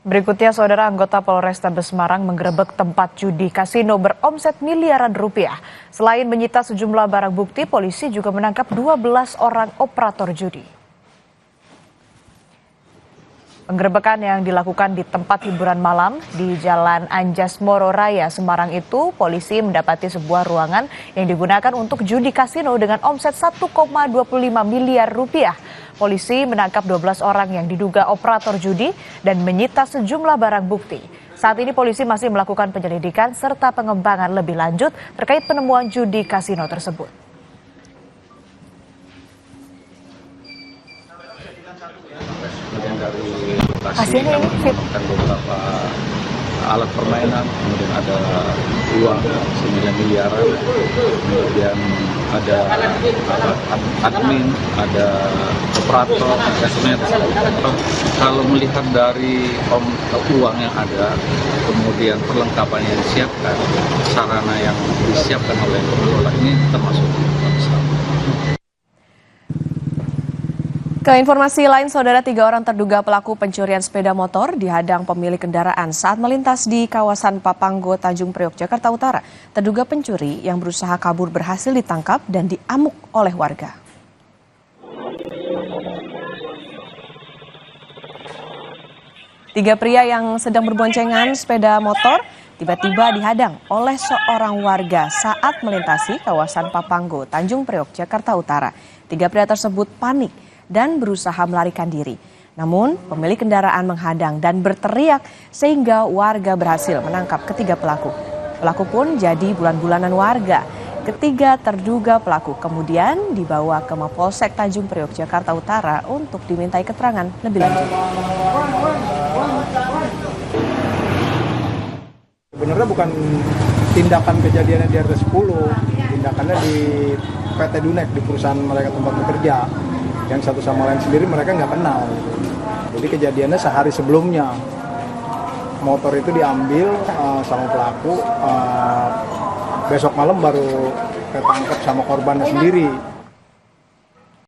Berikutnya, saudara, anggota Polrestabes Semarang menggerebek tempat judi kasino beromset miliaran rupiah. Selain menyita sejumlah barang bukti, polisi juga menangkap 12 orang operator judi. Penggerebekan yang dilakukan di tempat hiburan malam di Jalan Anjas Moro Raya, Semarang itu, polisi mendapati sebuah ruangan yang digunakan untuk judi kasino dengan omset 1,25 miliar rupiah. Polisi menangkap 12 orang yang diduga operator judi dan menyita sejumlah barang bukti. Saat ini polisi masih melakukan penyelidikan serta pengembangan lebih lanjut terkait penemuan judi kasino tersebut. Kemudian dari lokasi kami menemukan beberapa alat permainan, kemudian ada uang 9 miliaran, kemudian ada admin, ada operator, semuanya tersebut. Kalau melihat dari uang yang ada, kemudian perlengkapan yang disiapkan, sarana yang disiapkan oleh pengelola ini termasuk besar. Ke informasi lain, saudara, 3 orang terduga pelaku pencurian sepeda motor dihadang pemilik kendaraan saat melintas di kawasan Papanggo, Tanjung Priok, Jakarta Utara. Terduga pencuri yang berusaha kabur berhasil ditangkap dan diamuk oleh warga. Tiga pria yang sedang berboncengan sepeda motor tiba-tiba dihadang oleh seorang warga saat melintasi kawasan Papanggo, Tanjung Priok, Jakarta Utara. 3 pria tersebut panik dan berusaha melarikan diri. Namun, pemilik kendaraan menghadang dan berteriak sehingga warga berhasil menangkap ketiga pelaku. Pelaku pun jadi bulan-bulanan warga. Ketiga terduga pelaku kemudian dibawa ke Mapolsek Tanjung Priok, Jakarta Utara untuk dimintai keterangan lebih lanjut. Sebenarnya bukan tindakan kejadiannya di RT 10, tindakannya di PT Dunek, di perusahaan mereka tempat bekerja. Yang satu sama lain sendiri mereka nggak kenal. Jadi kejadiannya sehari sebelumnya, motor itu diambil sama pelaku, besok malam baru ketangkep sama korbannya sendiri.